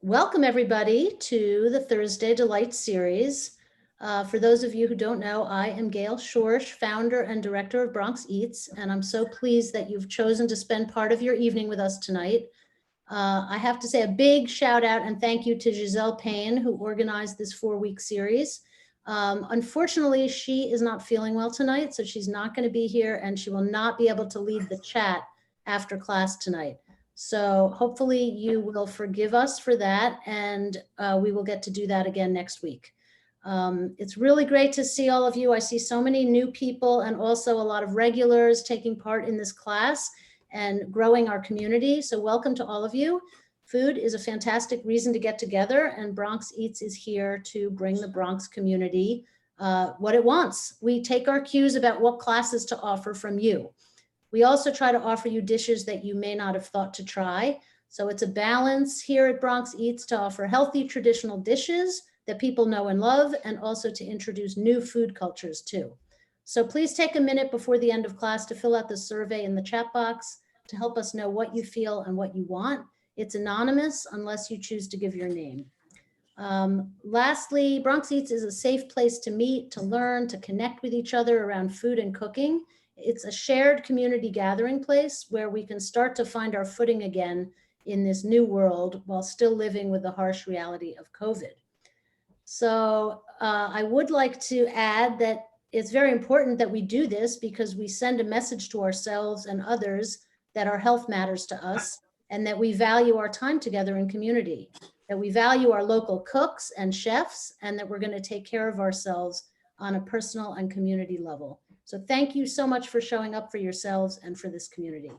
Welcome everybody to the Thursday Delight series. For those of you who don't know, I am Gail Schorsch, founder and director of Bronx Eats, and I'm so pleased that you've chosen to spend part of your evening with us tonight. I have to say a big shout out and thank you to Giselle Payne, who organized this 4-week series. Unfortunately, she is not feeling well tonight, so she's not going to be here and she will not be able to lead the chat after class tonight. So hopefully you will forgive us for that, and we will get to do that again next week. It's really great to see all of you. I see so many new people and also a lot of regulars taking part in this class and growing our community. So welcome to all of you. Food is a fantastic reason to get together, and Bronx Eats is here to bring the Bronx community what it wants. We take our cues about what classes to offer from you. We also try to offer you dishes that you may not have thought to try. So it's a balance here at Bronx Eats to offer healthy traditional dishes that people know and love, and also to introduce new food cultures too. So please take a minute before the end of class to fill out the survey in the chat box to help us know what you feel and what you want. It's anonymous unless you choose to give your name. Lastly, Bronx Eats is a safe place to meet, to learn, to connect with each other around food and cooking. It's a shared community gathering place where we can start to find our footing again in this new world while still living with the harsh reality of COVID. So I would like to add that it's very important that we do this because we send a message to ourselves and others that our health matters to us and that we value our time together in community, that we value our local cooks and chefs, and that we're going to take care of ourselves on a personal and community level. So thank you so much for showing up for yourselves and for this community.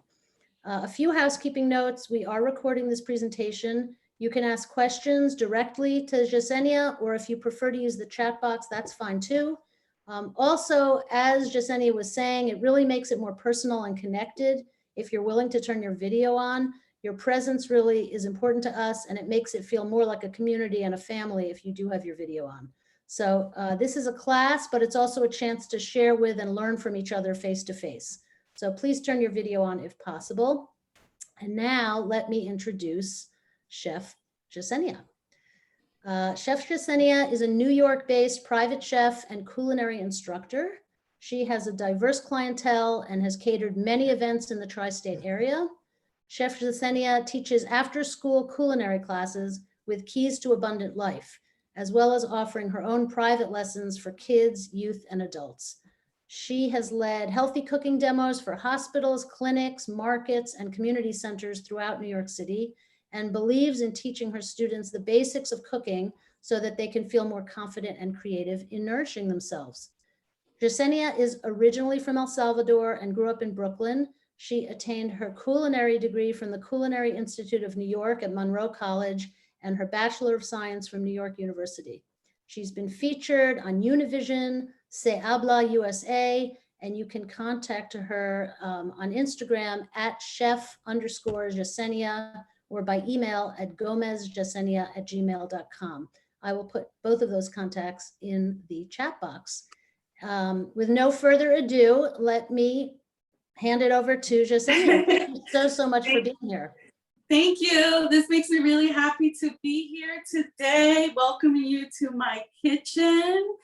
A few housekeeping notes. We are recording this presentation. You can ask questions directly to Jasenia, or if you prefer to use the chat box, that's fine too. Also, as Jasenia was saying, it really makes it more personal and connected if you're willing to turn your video on. Your presence really is important to us, and it makes it feel more like a community and a family if you do have your video on. So this is a class, but it's also a chance to share with and learn from each other face to face. So please turn your video on if possible. And now let me introduce Chef Jasenia. Chef Jasenia is a New York-based private chef and culinary instructor. She has a diverse clientele and has catered many events in the tri-state area. Chef Jasenia teaches after-school culinary classes with keys to abundant life, as well as offering her own private lessons for kids, youth, and adults. She has led healthy cooking demos for hospitals, clinics, markets, and community centers throughout New York City, and believes in teaching her students the basics of cooking so that they can feel more confident and creative in nourishing themselves. Jasenia is originally from El Salvador and grew up in Brooklyn. She attained her culinary degree from the Culinary Institute of New York at Monroe College and her Bachelor of Science from New York University. She's been featured on Univision, Se Habla USA, and you can contact her on Instagram at chef_Jasenia or by email at gomezjasenia@gmail.com. I will put both of those contacts in the chat box. With no further ado, let me hand it over to Jasenia. Thank you so much for being here. Thank you. This makes me really happy to be here today, welcoming you to my kitchen.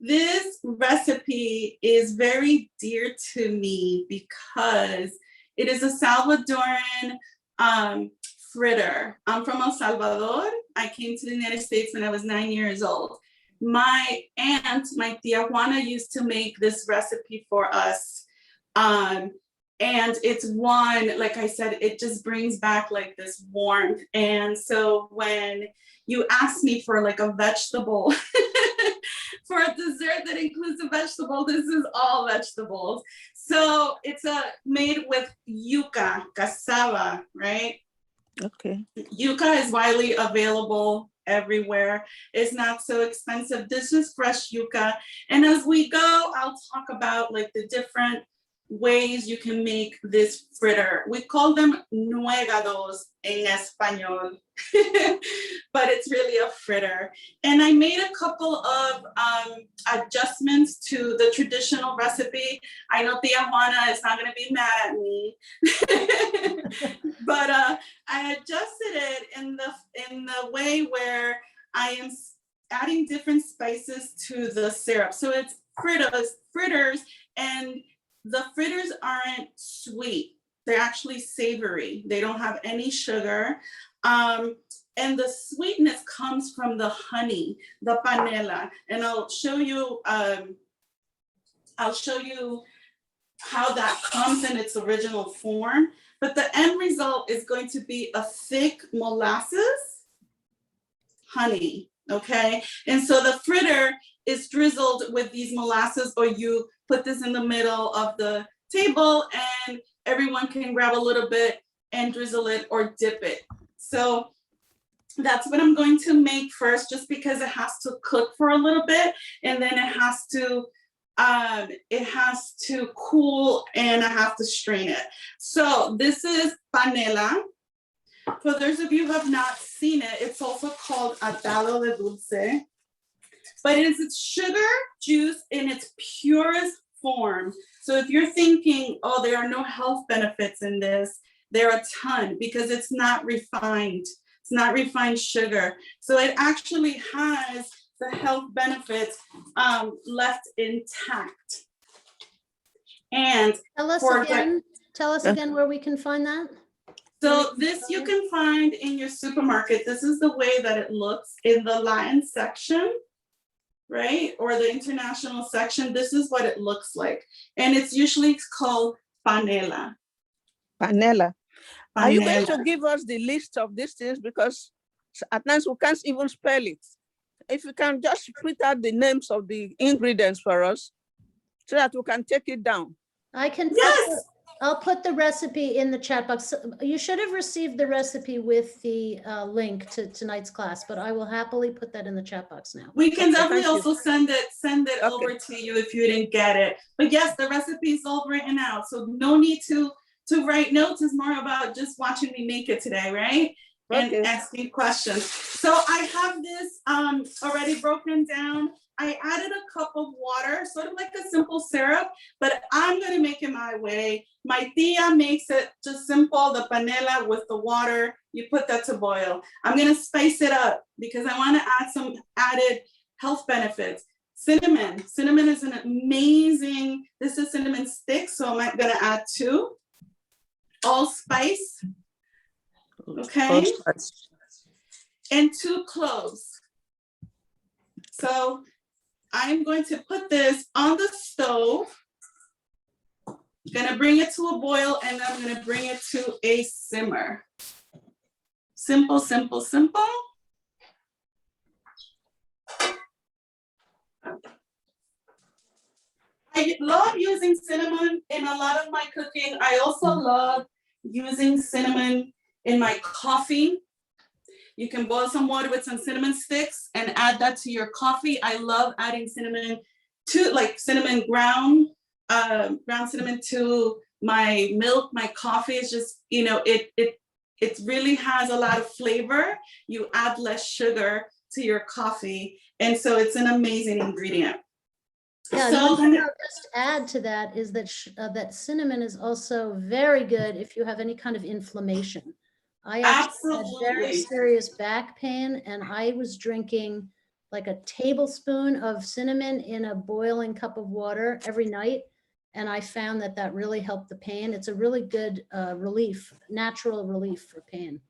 This recipe is very dear to me because it is a Salvadoran fritter. I'm from El Salvador. I came to the United States when I was 9 years old. My aunt, my tia Juana, used to make this recipe for us. And it's one, like I said, it just brings back like this warmth. And so when you ask me for like a vegetable, for a dessert that includes a vegetable, this is all vegetables. So it's made with yucca, cassava, right? Okay. Yucca is widely available everywhere. It's not so expensive. This is fresh yucca. And as we go, I'll talk about like the different ways you can make this fritter. We call them nuegados en español, but it's really a fritter. And I made a couple of adjustments to the traditional recipe. I know Tia Juana is not gonna be mad at me, but I adjusted it in the way where I am adding different spices to the syrup. So it's fritters, and the fritters aren't sweet. They're actually savory. They don't have any sugar. And the sweetness comes from the honey, the panela. And I'll show you how that comes in its original form. But the end result is going to be a thick molasses honey, okay? And so the fritter is drizzled with these molasses, or you put this in the middle of the table and everyone can grab a little bit and drizzle it or dip it. So that's what I'm going to make first, just because it has to cook for a little bit, and then it has to cool, and I have to strain it. So this is panela. For those of you who have not seen it, it's also called atado de dulce, but it's sugar juice in its purest form. So if you're thinking, oh, there are no health benefits in this, there are a ton, because it's not refined. It's not refined sugar. So it actually has the health benefits left intact. And tell us again where we can find that. So this you can find in your supermarket. This is the way that it looks in the Latin section, right? Or the international section. This is what it looks like. And it's usually called panela. Panela. Are you going to give us the list of these things? Because at times we can't even spell it. If you can just put out the names of the ingredients for us so that we can take it down. I can. Yes. I'll put the recipe in the chat box. You should have received the recipe with the link to tonight's class, but I will happily put that in the chat box now. We can definitely also send it over to you if you didn't get it. But yes, the recipe is all written out, so no need to write notes. It's more about just watching me make it today, right? And asking questions. So I have this already broken down. I added a cup of water, sort of like a simple syrup, but I'm gonna make it my way. My tia makes it just simple, the panela with the water. You put that to boil. I'm gonna spice it up because I wanna add some added health benefits. Cinnamon. Cinnamon is an amazing, this is cinnamon sticks, so I'm gonna add 2. Allspice, okay? And 2 cloves. So I'm going to put this on the stove, gonna bring it to a boil, and I'm gonna bring it to a simmer. Simple, simple, simple. I love using cinnamon in a lot of my cooking. I also love using cinnamon in my coffee. You can boil some water with some cinnamon sticks and add that to your coffee. I love adding cinnamon to, like cinnamon ground cinnamon to my milk, my coffee. Is just, you know, it really has a lot of flavor. You add less sugar to your coffee. And so it's an amazing ingredient. Yeah, so I'll just add to that is that that cinnamon is also very good if you have any kind of inflammation. I actually had very serious back pain, and I was drinking like a tablespoon of cinnamon in a boiling cup of water every night, and I found that that really helped the pain. It's a really good relief, natural relief for pain.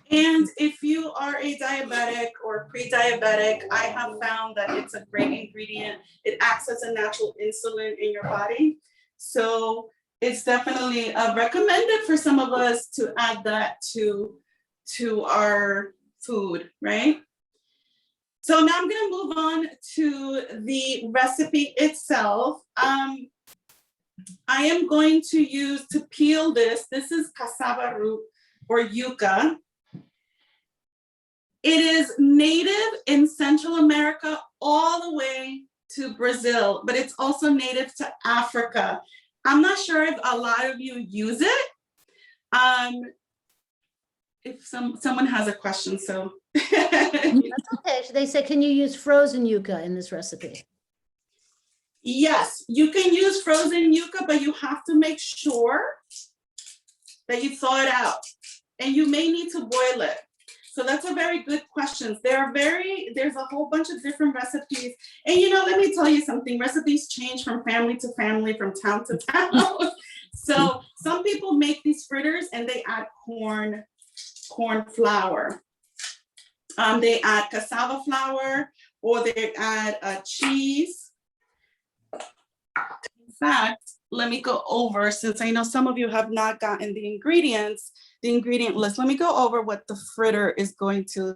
And if you are a diabetic or pre-diabetic, I have found that it's a great ingredient. It acts as a natural insulin in your body. So it's definitely recommended for some of us to add that to our food, right? So now I'm gonna move on to the recipe itself. I am going to peel this. This is cassava root or yucca. It is native in Central America all the way to Brazil, but it's also native to Africa. I'm not sure if a lot of you use it. If someone has a question, so. That's okay. They say, can you use frozen yucca in this recipe? Yes, you can use frozen yucca, but you have to make sure that you thaw it out, and you may need to boil it. So that's a very good question. There's a whole bunch of different recipes. And let me tell you something, recipes change from family to family, from town to town. So some people make these fritters and they add corn flour. They add cassava flour, or they add cheese. In fact, let me go over, since I know some of you have not gotten the ingredient list. Let me go over what the fritter is going to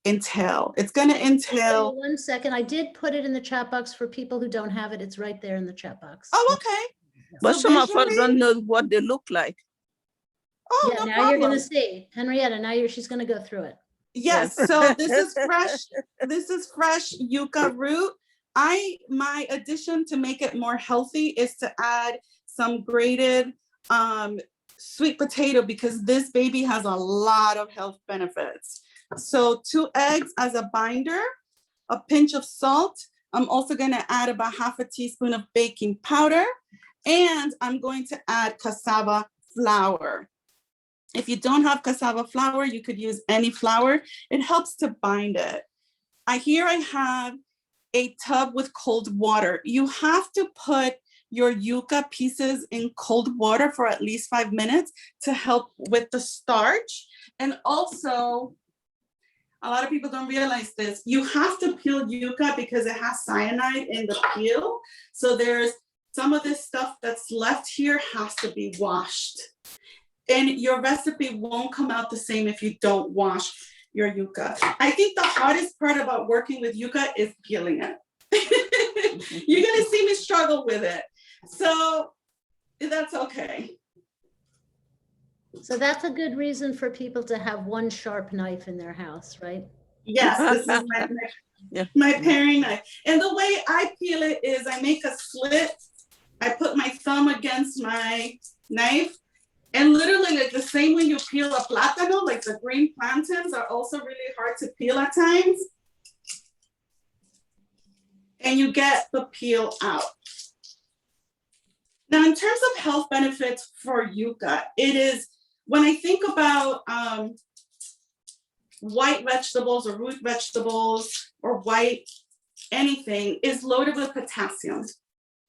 entail. It's going to entail. 1 second. I did put it in the chat box for people who don't have it. It's right there in the chat box. Oh, okay. But So some of us visually- don't know what they look like. Oh, Yeah, no now problem. you're going to see. Henrietta, now she's going to go through it. Yes, so this is fresh. This is fresh yucca root. My addition to make it more healthy is to add some grated sweet potato, because this baby has a lot of health benefits. So 2 eggs as a binder, a pinch of salt. I'm also going to add about half a teaspoon of baking powder, and I'm going to add cassava flour. If you don't have cassava flour, you could use any flour. It helps to bind it. Here I have a tub with cold water. You have to put your yucca pieces in cold water for at least 5 minutes to help with the starch. And also, a lot of people don't realize this, you have to peel yucca because it has cyanide in the peel. So there's some of this stuff that's left here has to be washed. And your recipe won't come out the same if you don't wash your yucca. I think the hardest part about working with yucca is peeling it. You're gonna see me struggle with it. So that's okay. So that's a good reason for people to have one sharp knife in their house, right? Yes, this is my paring knife. And the way I peel it is I make a slit. I put my thumb against my knife, and literally like the same way you peel a plátano, like the green plantains are also really hard to peel at times. And you get the peel out. Now, in terms of health benefits for yucca, it is, when I think about white vegetables or root vegetables or white anything, is loaded with potassium.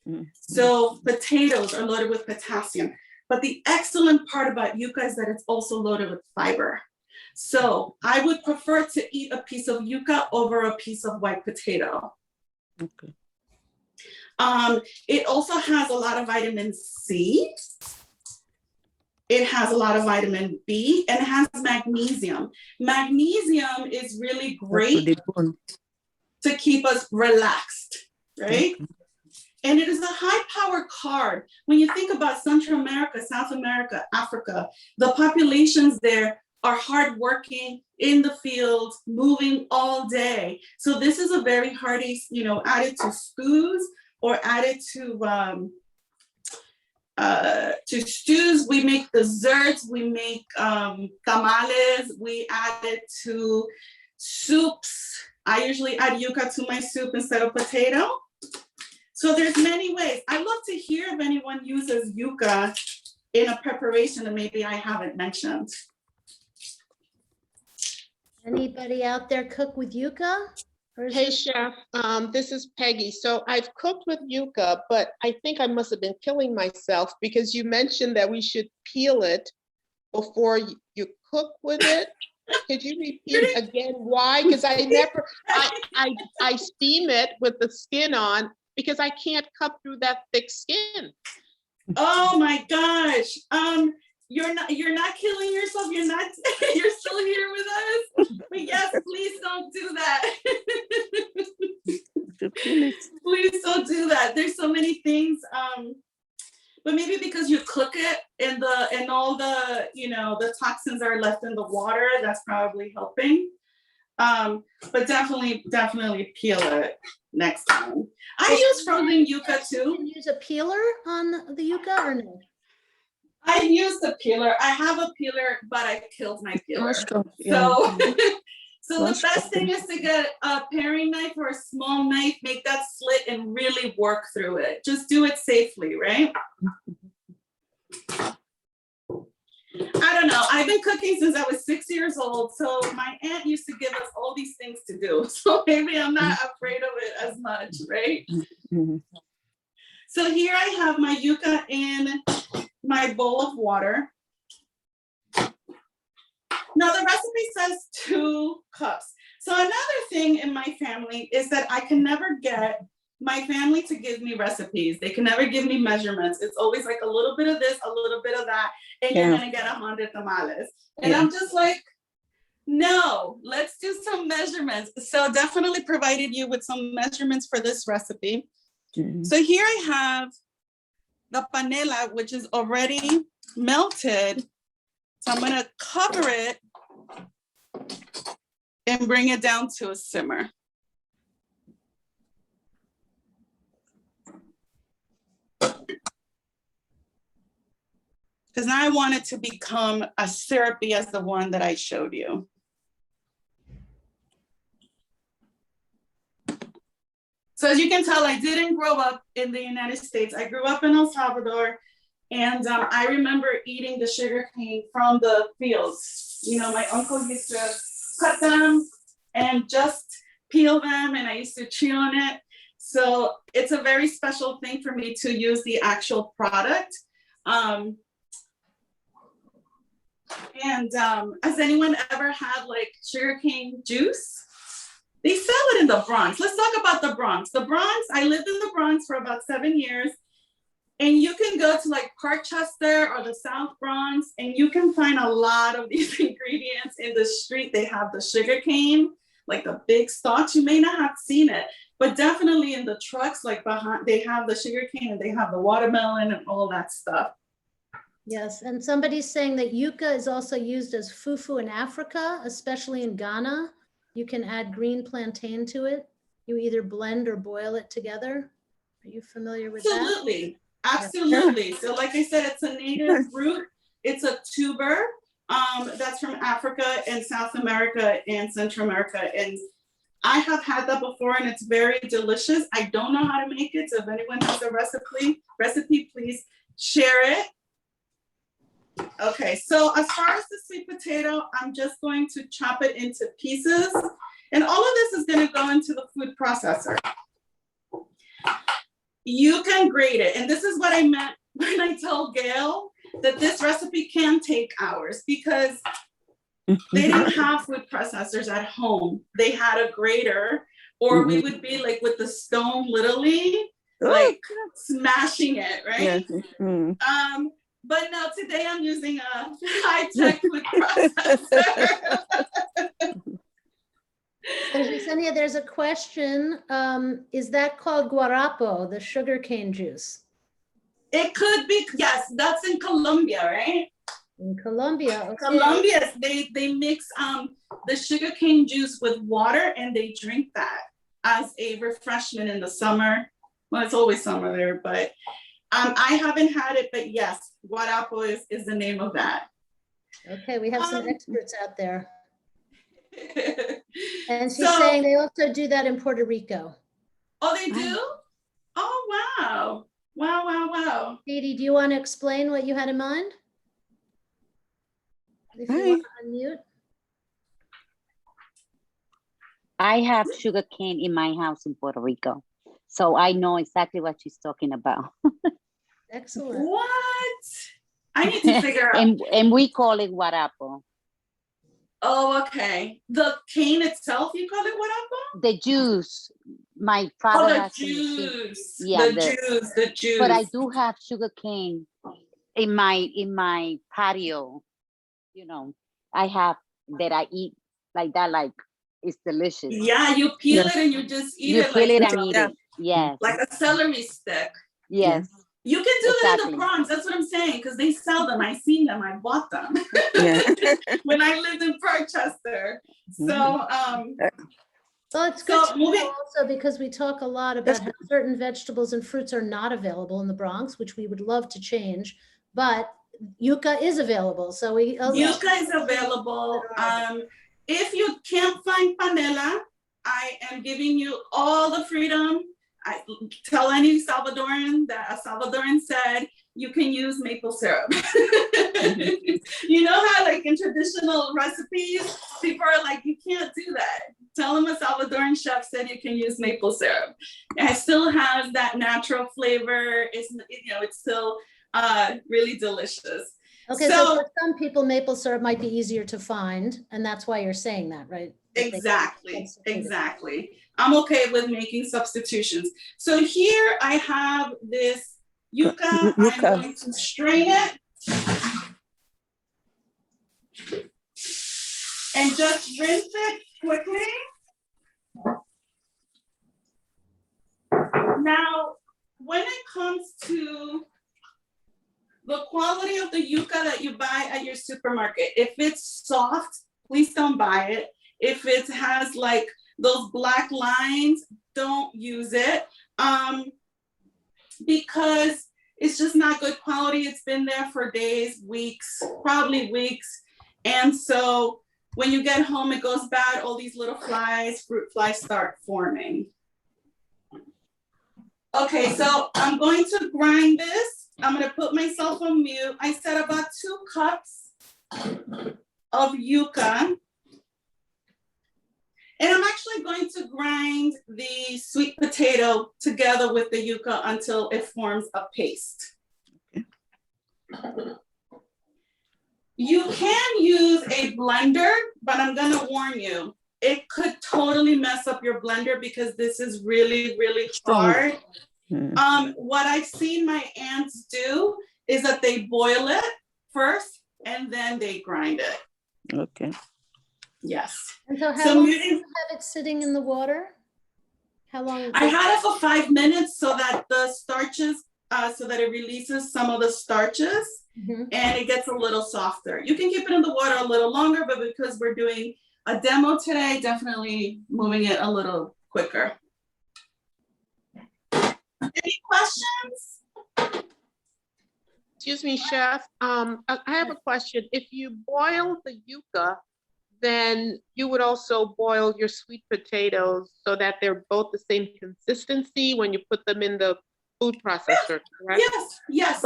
Mm-hmm. So potatoes are loaded with potassium. But the excellent part about yucca is that it's also loaded with fiber. So I would prefer to eat a piece of yucca over a piece of white potato. Okay. It also has a lot of vitamin C. It has a lot of vitamin B, and it has magnesium. Magnesium is really great to keep us relaxed, right? Okay. And it is a high-power carb. When you think about Central America, South America, Africa, the populations there are hardworking, in the fields, moving all day. So this is a very hearty, added to stews or added to stews. We make desserts, we make tamales, we add it to soups. I usually add yucca to my soup instead of potato. So there's many ways. I'd love to hear if anyone uses yucca in a preparation that maybe I haven't mentioned. Anybody out there cook with yucca? Hey, Chef, this is Peggy. So I've cooked with yucca, but I think I must have been killing myself because you mentioned that we should peel it before you cook with it. Could you repeat again why? Because I steam it with the skin on because I can't cut through that thick skin. Oh my gosh. You're not killing yourself. You're still here with us. But yes, please don't do that. Please don't do that. There's so many things. But maybe because you cook it and all the the toxins are left in the water, that's probably helping. But definitely peel it next time. I use frozen yucca You too. can use a peeler on the yucca or no? I use the peeler. I have a peeler, but I killed my peeler. Yeah. So, so the That's best thing okay. is to get a paring knife or a small knife, make that slit and really work through it. Just do it safely, right? I don't know. I've been cooking since I was 6 years old. So my aunt used to give us all these things to do. So maybe I'm not afraid of it as much, right? Mhm. So here I have my yucca in my bowl of water. Now the recipe says 2 cups. So another thing in my family is that I can never get my family to give me recipes. They can never give me measurements. It's always like a little bit of this, a little bit of that, and you're gonna get 100 tamales. And I'm just like, no, let's do some measurements. So definitely provided you with some measurements for this recipe. Mhm. So here I have the panela, which is already melted. So I'm gonna cover it and bring it down to a simmer. Because now I want it to become as syrupy as the one that I showed you. So as you can tell, I didn't grow up in the United States. I grew up in El Salvador, and I remember eating the sugarcane from the fields. You know, my uncle used to cut them and just peel them, and I used to chew on it. So it's a very special thing for me to use the actual product. Has anyone ever had like sugarcane juice? They sell it in the Bronx. Let's talk about the Bronx. The Bronx, I lived in the Bronx for about 7 years. And you can go to like Parkchester or the South Bronx, and you can find a lot of these ingredients in the street. They have the sugarcane, like the big stalks. You may not have seen it, but definitely in the trucks, like behind, they have the sugarcane and they have the watermelon and all that stuff. Yes, and somebody's saying that yucca is also used as fufu in Africa, especially in Ghana. You can add green plantain to it. You either blend or boil it together. Are you familiar with that? Absolutely. Absolutely. So like I said, it's a native root. It's a tuber that's from Africa and South America and Central America. And I have had that before and it's very delicious. I don't know how to make it. So if anyone has a recipe, please share it. Okay, so as far as the sweet potato, I'm just going to chop it into pieces. And all of this is going to go into the food processor. You can grate it. And this is what I meant when I told Gail that this recipe can take hours because they didn't have food processors at home. They had a grater, or we would be like with the stone, literally like smashing it, right? Yes. But no, today I'm using a high-tech food processor. Yesenia, there's a question. Is that called guarapo, the sugarcane juice? It could be, yes, that's in Colombia, right? In Colombia, okay. Colombia, they mix the sugarcane juice with water and they drink that as a refreshment in the summer. Well, it's always summer there, but I haven't had it, but yes, guarapo is the name of that. Okay, we have some experts out there. And she's saying they also do that in Puerto Rico. Oh, they do? Oh, wow. Wow, wow, wow. Dee, do you want to explain what you had in mind? If you want to unmute. I have sugar cane in my house in Puerto Rico. So I know exactly what she's talking about. Excellent. What? I need to figure out. And we call it guarapo. Oh, okay. The cane itself, you call it guarapo? The juice. My father has the juice. Yeah, the juice. But I do have sugar cane in my patio. You know, I have that I eat like that, like it's delicious. Yeah, you peel it and you just eat it. You peel it and eat it. Yes. Like a celery stick. Yes. You can do that in the Bronx. That's what I'm saying, because they sell them. I seen them. I bought them Yeah. when I lived in Parkchester. So, Well, it's So good to moving- know also because we talk a lot about how certain vegetables and fruits are not available in the Bronx, which we would love to change, but yucca is available. So we yucca is available. If you can't find panela, I am giving you all the freedom. I tell any Salvadoran that a Salvadoran said you can use maple syrup. You know how like in traditional recipes, people are like, you can't do that. Tell them a Salvadoran chef said you can use maple syrup. And it still has that natural flavor. It's, you know, it's still really delicious. Okay, so for some people, maple syrup might be easier to find, and that's why you're saying that, right? Exactly. I'm okay with making substitutions. So here I have this yucca. I'm going to strain it. And just rinse it quickly. Now, when it comes to the quality of the yucca that you buy at your supermarket, if it's soft, please don't buy it. If it has like those black lines, don't use it because it's just not good quality. It's been there for days, weeks, probably weeks. And so when you get home, it goes bad. All these little flies, fruit flies start forming. Okay, so I'm going to grind this. I'm gonna put myself on mute. I said about 2 cups of yucca. And I'm actually going to grind the sweet potato together with the yucca until it forms a paste. You can use a blender, but I'm gonna warn you, it could totally mess up your blender because this is really, really hard. What I've seen my aunts do is that they boil it first and then they grind it. Okay. Yes. And so how long do you have it sitting in the water? How long? I had it for 5 minutes so that the starches, so that it releases some of the starches and it gets a little softer. You can keep it in the water a little longer, but because we're doing a demo today, definitely moving it a little quicker. Any questions? Excuse me, Chef. I have a question. If you boil the yucca, then you would also boil your sweet potatoes so that they're both the same consistency when you put them in the food processor, correct? Yes.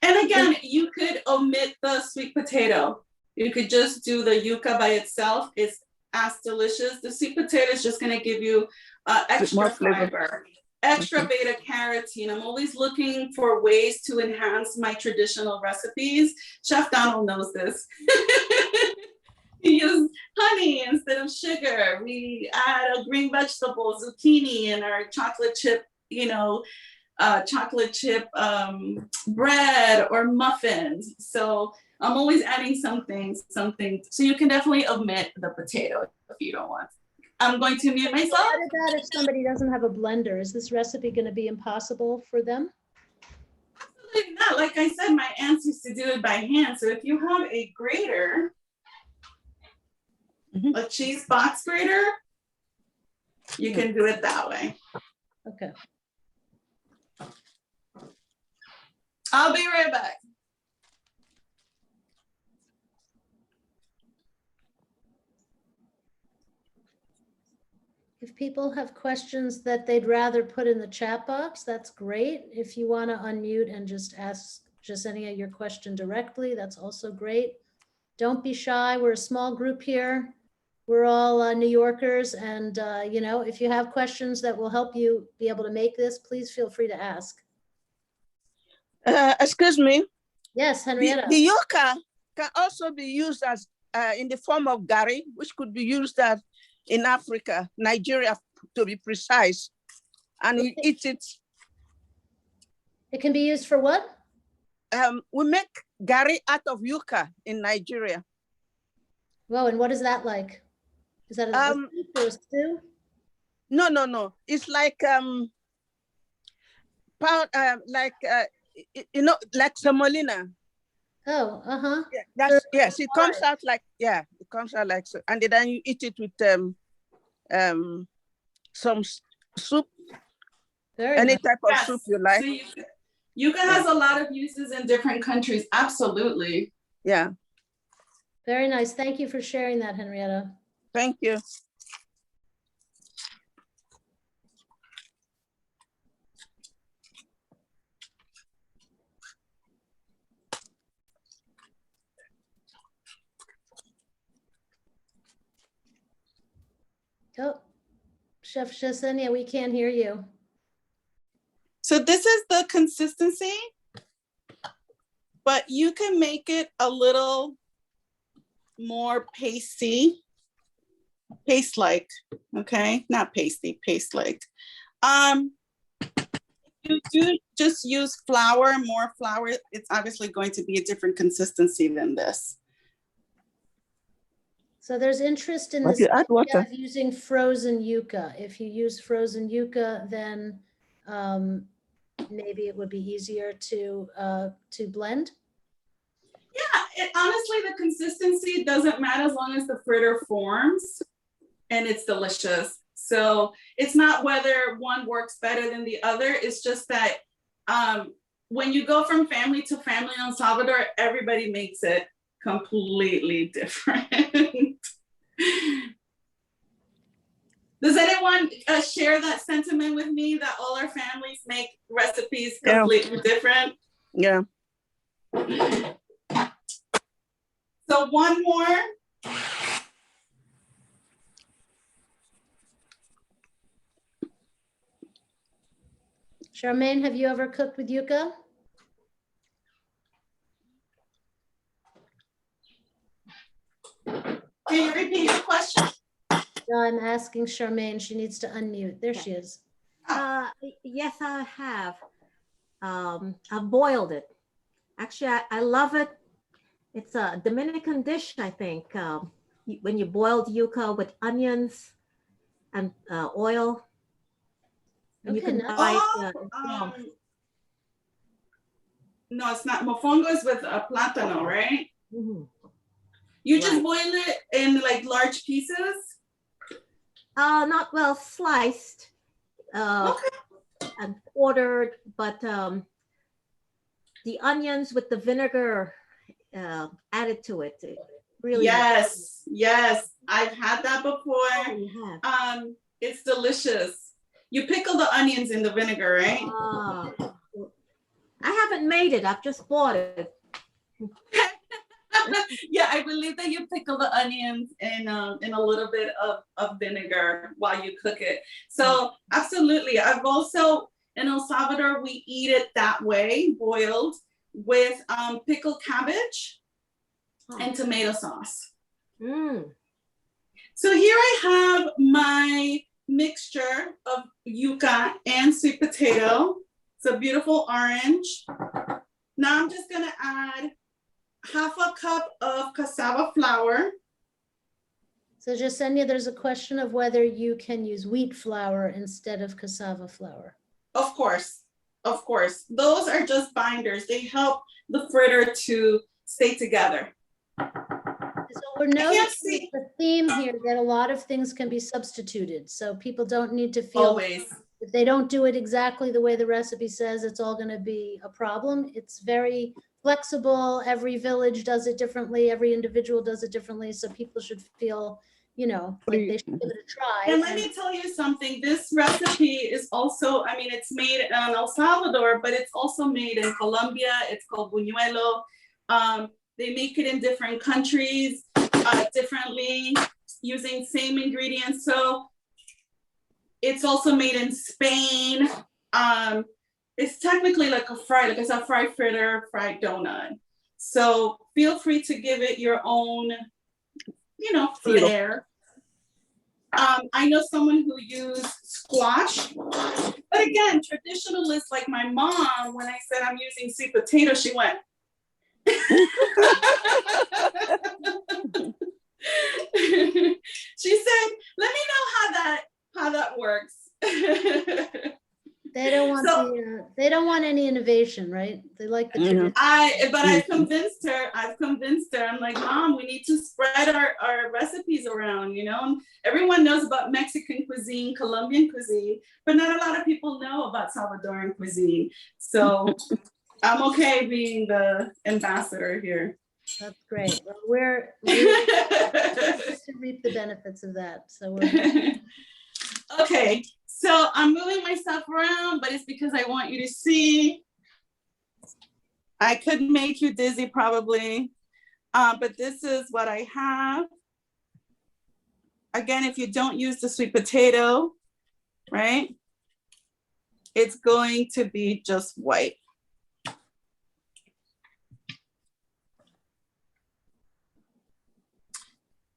And again, you could omit the sweet potato. You could just do the yucca by itself. It's as delicious. The sweet potato is just gonna give you extra fiber, extra beta carotene. I'm always looking for ways to enhance my traditional recipes. Chef Donald knows this. We use honey instead of sugar. We add a green vegetable, zucchini, in our chocolate chip, bread or muffins. So I'm always adding something. So you can definitely omit the potato if you don't want. I'm going to mute myself. What about if somebody doesn't have a blender? Is this recipe going to be impossible for them? Absolutely not. Like I said, my aunts used to do it by hand. So if you have a grater, a cheese box grater, you can do it that way. Okay. I'll be right back. If people have questions that they'd rather put in the chat box, that's great. If you want to unmute and just ask just any of your question directly, that's also great. Don't be shy. We're a small group here. We're all New Yorkers. And, if you have questions that will help you be able to make this, please feel free to ask. Excuse me. Yes, Henrietta. The yucca can also be used as in the form of gari, which could be used as in Africa, Nigeria, to be precise, and we eat it. It can be used for what? We make gari out of yucca in Nigeria. Whoa, and what is that like? Is that a soup or a stew? No. It's like like semolina. Oh, Yeah, yes, it comes out like, it comes out like so. And then you eat it with some soup, Very any nice. type of Yes. soup you like. So yucca has a lot of uses in different countries. Absolutely. Yeah, Very nice. Thank you for sharing that, Henrietta. thank you. Oh, Chef Yesenia, we can't hear you. So this is the consistency, but you can make it a little more paste-like, okay? Not pasty, paste-like. You do just use flour, more flour, it's obviously going to be a different consistency than this. So there's interest in But this you add water. idea of using frozen yucca. If you use frozen yucca, then maybe it would be easier to blend. Yeah, honestly, the consistency doesn't matter as long as the fritter forms and it's delicious. So it's not whether one works better than the other. It's just that when you go from family to family in El Salvador, everybody makes it completely different. Does anyone share that sentiment with me that all our families make recipes completely different? Yeah. So one more. Charmaine, have you ever cooked with yucca? Can you repeat your question? No, I'm asking Charmaine. She needs to unmute. There she is. Yes, I have. I've boiled it. Actually, I love it. It's a Dominican dish, I think. When you boiled yucca with onions and oil. And Okay, you can nice. buy No, it's not. Mofongo is with a plátano, right? mhm. You just Right. boil it in like large pieces? Not well sliced Okay. and quartered, but the onions with the vinegar added to it. It really Yes, I've had that before. you have. It's delicious. You pickle the onions in the vinegar, right? I haven't made it. I've just bought it. Yeah, I believe that you pickle the onions in a little bit of vinegar while you cook it. So absolutely. I've also, in El Salvador, we eat it that way, boiled, with pickled cabbage and tomato sauce. Mm. So here I have my mixture of yuca and sweet potato. It's a beautiful orange. Now I'm just gonna add half a cup of cassava flour. So Yesenia, there's a question of whether you can use wheat flour instead of cassava flour. Of course. Those are just binders. They help the fritter to stay together. So we're noticing the theme here that a lot of things can be substituted. So people don't need to feel Always. if they don't do it exactly the way the recipe says, it's all going to be a problem. It's very flexible. Every village does it differently. Every individual does it differently. So people should feel, like they should give it a try. And let me tell you something, this recipe is also, it's made in El Salvador, but it's also made in Colombia. It's called buñuelo. They make it in different countries differently, using same ingredients. So it's also made in Spain. It's technically like a fried fritter, fried donut. So feel free to give it your own, flair. I know someone who used squash, but again, traditionalists like my mom, when I said I'm using sweet potato, she went. She said, "Let me know how that works." They don't want don't want any innovation, right? They like the Mhm. tradition. I've convinced her. I'm like, Mom, we need to spread our recipes around, you know? And everyone knows about Mexican cuisine, Colombian cuisine, but not a lot of people know about Salvadoran cuisine. So I'm okay being the ambassador here. That's great. Well, we're to reap the benefits of that. So we're Okay, so I'm moving my stuff around, but it's because I want you to see. I could make you dizzy probably, but this is what I have. Again, if you don't use the sweet potato, right, it's going to be just white.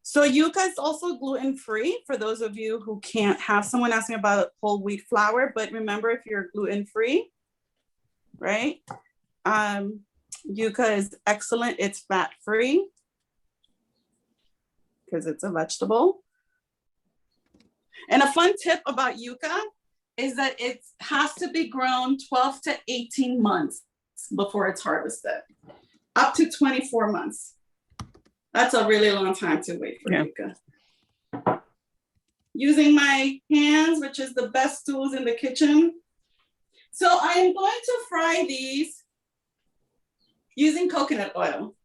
So yuca is also gluten-free for those of you who can't have someone asking about whole wheat flour, but remember if you're gluten-free, right? Yuca is excellent, it's fat-free because it's a vegetable. And a fun tip about yuca is that it has to be grown 12 to 18 months before it's harvested, up to 24 months. That's a really long time to wait for yuca. Using my hands, which is the best tools in the kitchen. So I am going to fry these using coconut oil.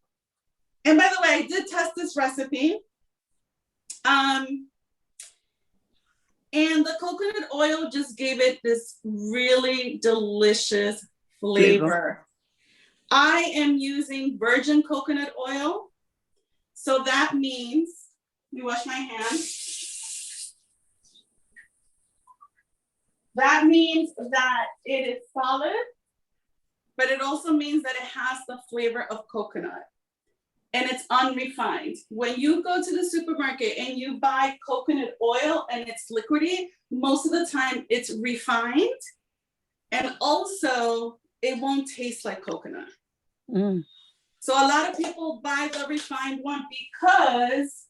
And by the way, I did test this recipe. And the coconut oil just gave it this really delicious flavor. I am using virgin coconut oil. So that means, let me wash my hands. That means that it is solid, but it also means that it has the flavor of coconut and it's unrefined. When you go to the supermarket and you buy coconut oil and it's liquidy, most of the time it's refined and also it won't taste like coconut. So a lot of people buy the refined one because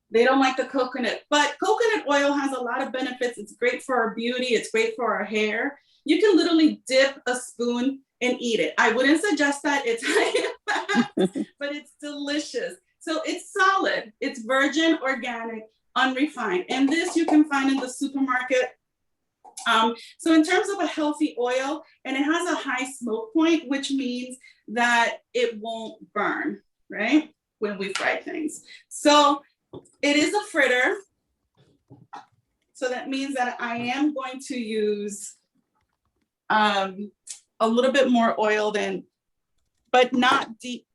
they don't like the coconut, but coconut oil has a lot of benefits. It's great for our beauty. It's great for our hair. You can literally dip a spoon and eat it. I wouldn't suggest that, it's high in fat, but it's delicious. So it's solid, it's virgin, organic, unrefined. And this you can find in the supermarket. So in terms of a healthy oil, and it has a high smoke point, which means that it won't burn, right? When we fry things. So it is a fritter. So that means that I am going to use a little bit more oil than, but not deep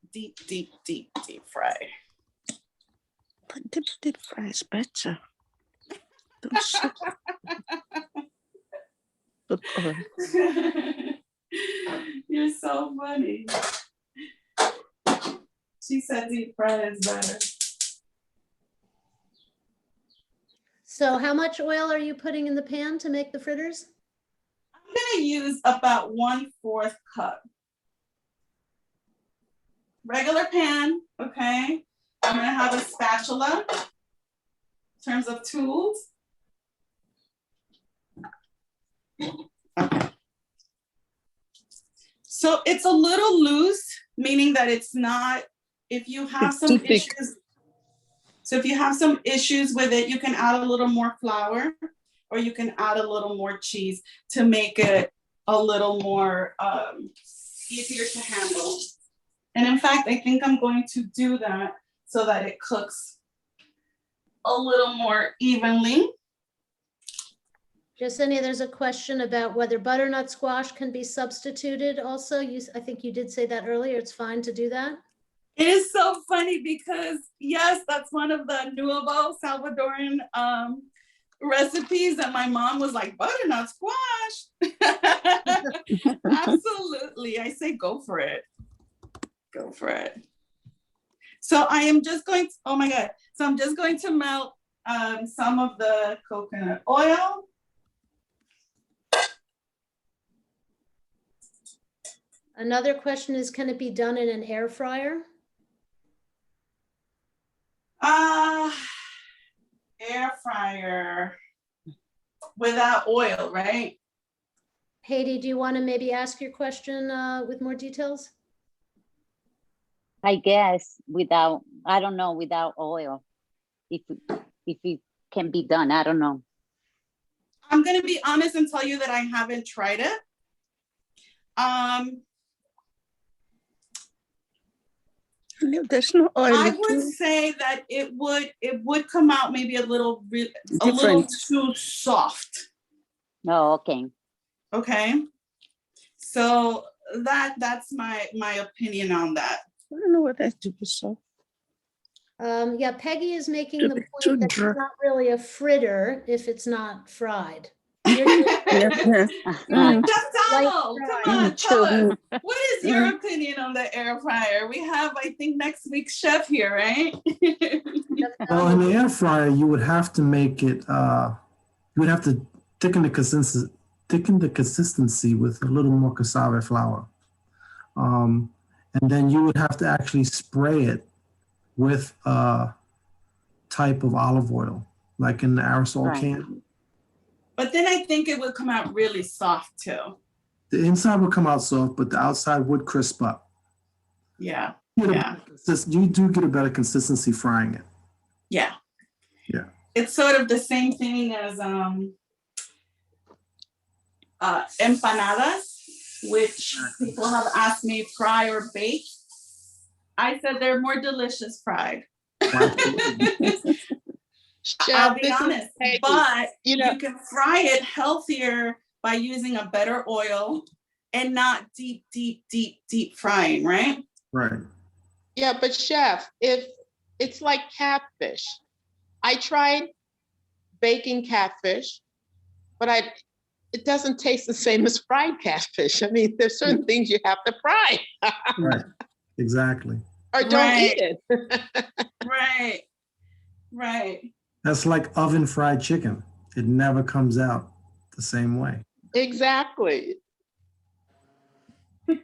fry. But deep fry is better. You're so funny. She said deep fry is better. So how much oil are you putting in the pan to make the fritters? I'm gonna use about 1/4 cup. Regular pan, okay? I'm gonna have a spatula in terms of tools. Okay. So it's a little loose, meaning that it's not, if you have some issues, so if you have some issues with it, you can add a little more flour or you can add a little more cheese to make it a little more easier to handle. And in fact, I think I'm going to do that so that it cooks a little more evenly. Yesenia, there's a question about whether butternut squash can be substituted also. I think you did say that earlier. It's fine to do that. It is so funny because yes, that's one of the nouveau Salvadoran recipes that my mom was like, butternut squash. Absolutely. I say go for it. Go for it. So I am just going to, oh my God. So I'm just going to melt some of the coconut oil. Another question is, can it be done in an air fryer? Air fryer without oil, right? Haiti, do you want to maybe ask your question with more details? I guess without, I don't know, without oil, if it can be done, I don't know. I'm gonna be honest and tell you that I haven't tried it. There's no oil. I would say that it would come out maybe a little Different. too soft. Oh, okay. Okay, so that's my opinion on that. I don't know what that's to be so. Yeah, Peggy is making To the be point too that it's dry. not really a fritter if it's not fried. Yeah. Mm. Chef Donald, fry. come on, tell True. us, what is your opinion on the air fryer? We have, I think, next week's chef here, right? Well, in the air fryer, you would have to make it. You would have to thicken the consistency with a little more cassava flour, and then you would have to actually spray it with a type of olive oil, like in the aerosol Right. can. But then I think it would come out really soft too. The inside would come out soft, but the outside would crisp up. Yeah, You get a yeah. you do get a better consistency frying it. Yeah. Yeah. It's sort of the same thing as empanadas, which people have asked me fry or bake. I said they're more delicious fried. I'll be Chef, this is honest, Peggy. but You know, you can fry it healthier by using a better oil and not deep frying, right? Right. yeah, but chef, if it's like catfish, I tried baking catfish, but it doesn't taste the same as fried catfish. I mean, there's certain things you have to fry Right. Exactly. or don't Right. eat it. Right. That's like oven fried chicken. It never comes out the same way. Exactly. And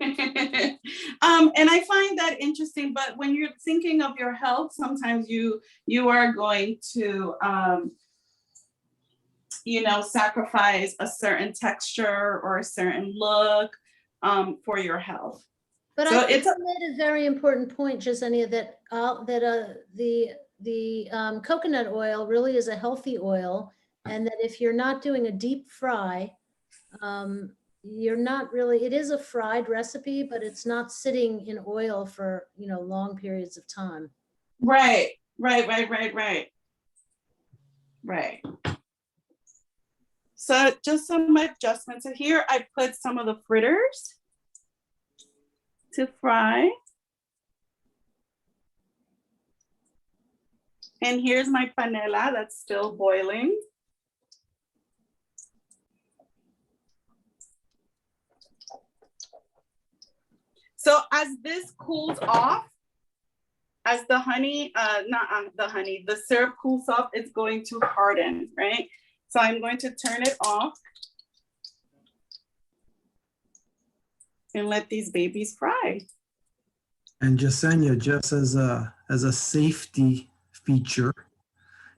I find that interesting, but when you're thinking of your health, sometimes you are going to sacrifice a certain texture or a certain look for your health. But So I think it's you made a very important point, Jasenia, that the coconut oil really is a healthy oil, and that if you're not doing a deep fry, you're not really, it is a fried recipe, but it's not sitting in oil for, long periods of time. Right. So just some adjustments. So here I put some of the fritters to fry. And here's my panela that's still boiling. So as this cools off, as the honey, the syrup cools off, it's going to harden, right? So I'm going to turn it off and let these babies fry. And Jasenia, just as a safety feature,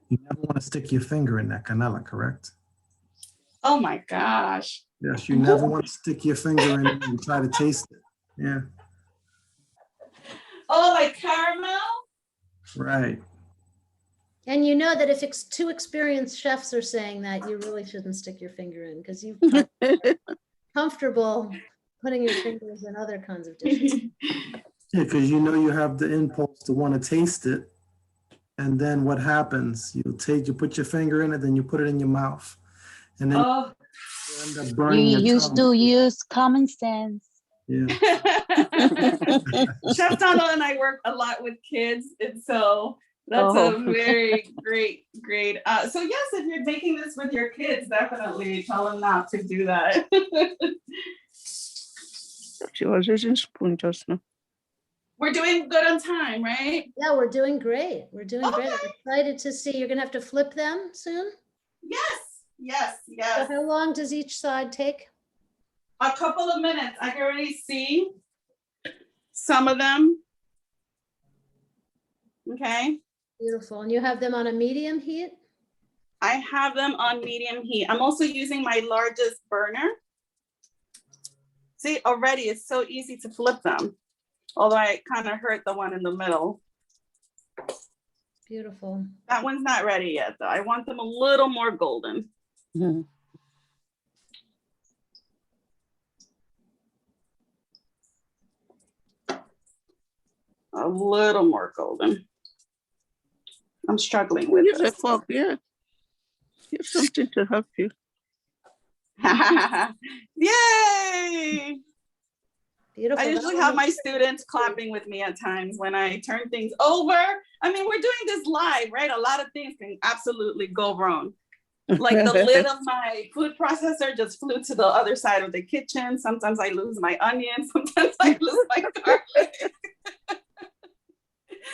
you never want to stick your finger in that canela, correct? Oh my gosh. Yes, you never want to stick your finger in it and try to taste it. Yeah. Oh, like caramel? Right. And you know that if it's two experienced chefs are saying that, you really shouldn't stick your finger in, because you're comfortable putting your fingers in other kinds of dishes. Yeah, because you have the impulse to want to taste it. And then what happens? You put your finger in it, then you put it in your mouth. And then Oh. you end up burning You your used tongue. to use common sense. Yeah. Chef Donald and I work a lot with kids, and so that's a very great. So yes, if you're making this with your kids, definitely tell them not to do that. She was using spoon just now. We're doing good on time, right? Yeah, we're doing great. We're doing great. I'm Okay. excited to see. You're gonna have to flip them soon. Yes. So how long does each side take? A couple of minutes. I can already see some of them. Okay. Beautiful. And you have them on a medium heat? I have them on medium heat. I'm also using my largest burner. See, already it's so easy to flip them. Although I kind of hurt the one in the middle. Beautiful. That one's not ready yet though. I want them a little more golden. Mhm. A little more golden. I'm struggling with Use a this. fork, yeah. Use something to help you. Yay! Beautiful. I usually have my students clapping with me at times when I turn things over. I mean, we're doing this live, right? A lot of things can absolutely go wrong. Like the lid of my food processor just flew to the other side of the kitchen. Sometimes I lose my onions. Sometimes I lose my garlic.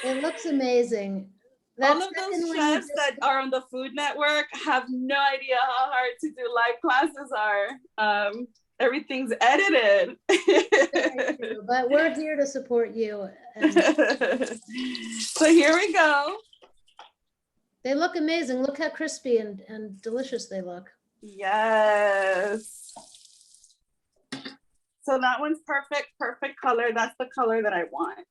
It looks amazing. All of those chefs that are on the Food Network have no idea how hard to do live classes are. Everything's edited. But we're here to support you. And so here we go. they look amazing. Look how crispy and delicious they look. Yes. So that one's perfect color. That's the color that I want.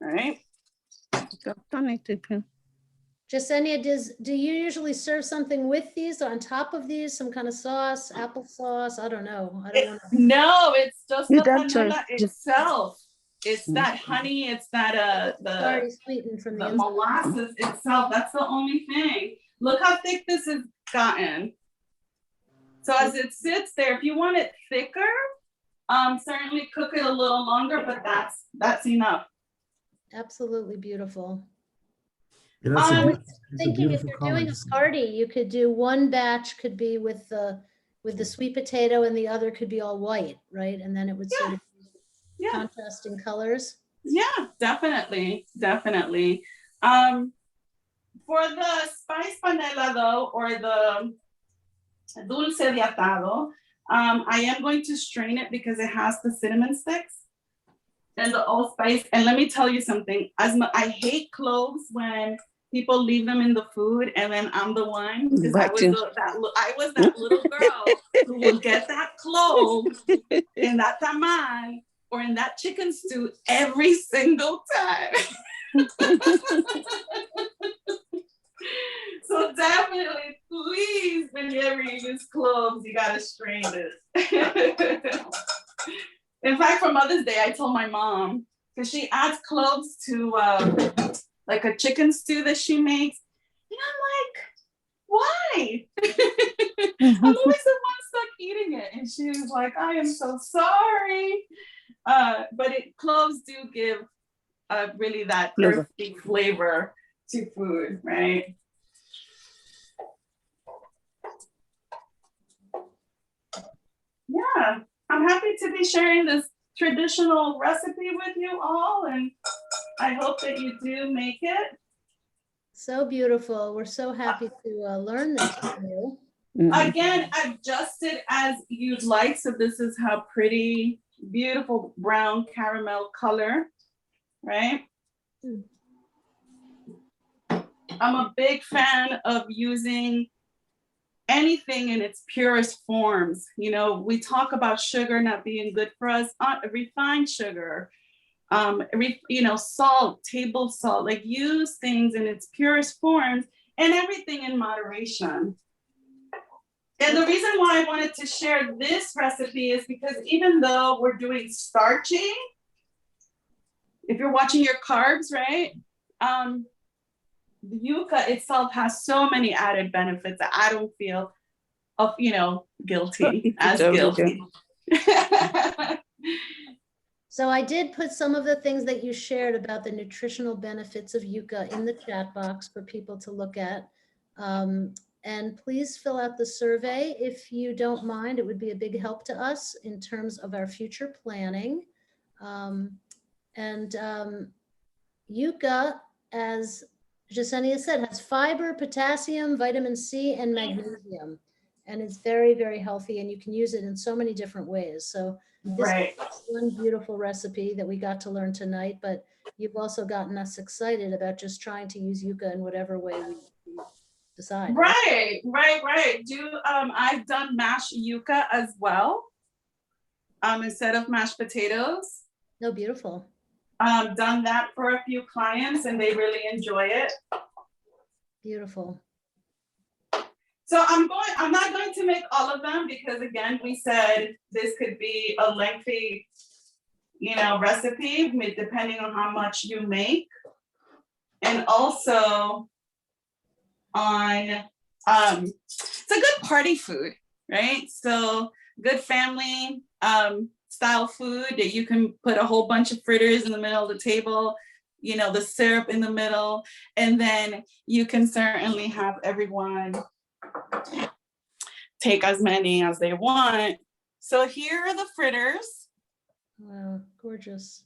All right. Jasenia, do you usually serve something with these on top of these? Some kind of sauce, applesauce? I don't know. I don't want to. No, it's just the That's panela itself. It's that honey. It's that Already sweetened from the the inside. molasses itself. That's the only thing. Look how thick this has gotten. So as it sits there, if you want it thicker, certainly cook it a little longer, but that's enough. Absolutely beautiful. Yeah, that's a Thinking if beautiful you're color. doing a party, you could do one batch could be with the sweet potato and the other could be all white, right? And then it would sort of contrasting colors. Yeah, definitely. For the spice panela though, or the dulce de atado, I am going to strain it because it has the cinnamon sticks and the allspice. And let me tell you something, I hate cloves when people leave them in the food and then I'm the one, because I was that little girl who would get that clove in that tamal or in that chicken stew every single time. So definitely, please, whenever you use cloves, you gotta strain it. In fact, for Mother's Day, I told my mom, because she adds cloves to like a chicken stew that she makes. And I'm like, why? I'm always the one stuck eating it. And she was like, I am so sorry. But cloves do give really that earthy flavor to food, right? Yeah, I'm happy to be sharing this traditional recipe with you all, and I hope that you do make it. So beautiful. We're so happy to learn this from you. Again, adjusted as you'd like. So this is how pretty, beautiful brown caramel color, right? I'm a big fan of using anything in its purest forms. You know, we talk about sugar not being good for us, refined sugar, salt, table salt, like use things in its purest forms and everything in moderation. And the reason why I wanted to share this recipe is because even though we're doing starchy, if you're watching your carbs, right? The yucca itself has so many added benefits that I don't feel guilty as guilty. So I did put some of the things that you shared about the nutritional benefits of yucca in the chat box for people to look at. And please fill out the survey if you don't mind. It would be a big help to us in terms of our future planning. Yucca, as Jasenia said, has fiber, potassium, vitamin C, and magnesium. And it's very, very healthy, and you can use it in so many different ways. So this is one beautiful recipe that we got to learn tonight, but you've also gotten us excited about just trying to use yucca in whatever way we decide. Right. I've done mashed yucca as well. instead of mashed potatoes. No, beautiful. Done that for a few clients and they really enjoy it. Beautiful. So I'm not going to make all of them because again, we said this could be a lengthy, recipe depending on how much you make. And also on, it's a good party food, right? So good family style food that you can put a whole bunch of fritters in the middle of the table, the syrup in the middle, and then you can certainly have everyone take as many as they want. So here are the fritters. Wow, gorgeous.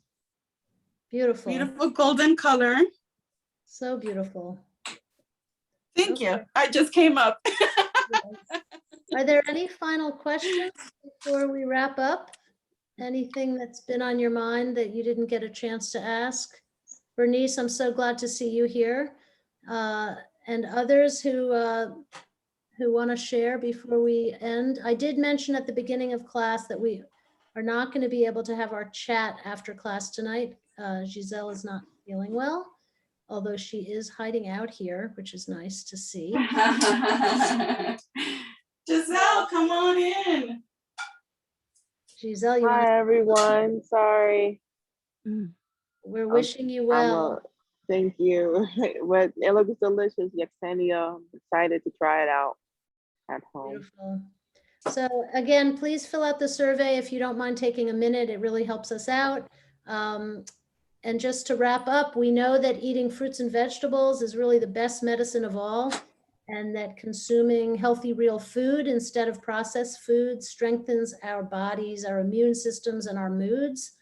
Beautiful. Beautiful golden color. So beautiful. Thank you. I just came up. Are there any final questions before we wrap up? Anything that's been on your mind that you didn't get a chance to ask? Bernice, I'm so glad to see you here. And others who want to share before we end. I did mention at the beginning of class that we are not going to be able to have our chat after class tonight. Giselle is not feeling well, although she is hiding out here, which is nice to see. Giselle, come on in. Giselle, you Hi everyone, sorry. we're wishing you well. Thank you. But it looks delicious, Yesenia. I'm excited to try it out at home. Beautiful. So again, please fill out the survey if you don't mind taking a minute. It really helps us out. And just to wrap up, we know that eating fruits and vegetables is really the best medicine of all, and that consuming healthy, real food instead of processed food strengthens our bodies, our immune systems, and our moods.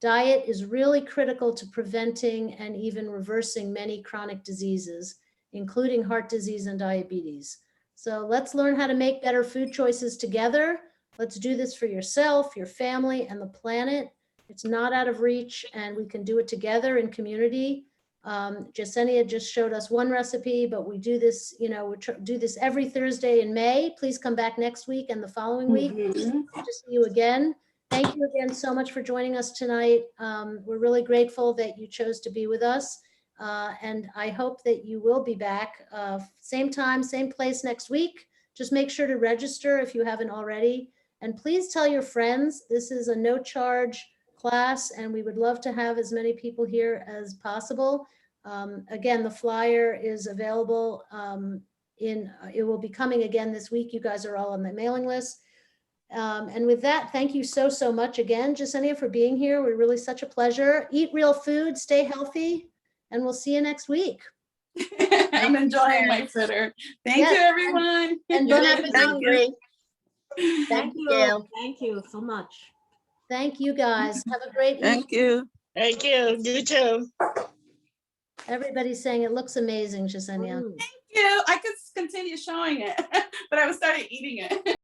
Diet is really critical to preventing and even reversing many chronic diseases, including heart disease and diabetes. So let's learn how to make better food choices together. Let's do this for yourself, your family, and the planet. It's not out of reach, and we can do it together in community. Yesenia just showed us one recipe, but we do this, we do this every Thursday in May. Please come back next week and the following week. Good to see you again. Thank you again so much for joining us tonight. We're really grateful that you chose to be with us. And I hope that you will be back same time, same place next week. Just make sure to register if you haven't already. And please tell your friends, this is a no charge class, and we would love to have as many people here as possible. Again, the flyer is available it will be coming again this week. You guys are all on the mailing list. And with that, thank you so, so much again, Yesenia, for being here. We're really such a pleasure. Eat real food, stay healthy, and we'll see you next week. I'm enjoying my fritter. Thank you, everyone. And bon appetit. Thank you. Thank you so much. Thank you, guys. Have a great evening. Thank you. Thank you. You too. Everybody's saying it looks amazing, Yesenia. Thank you. I could continue showing it, but I started eating it.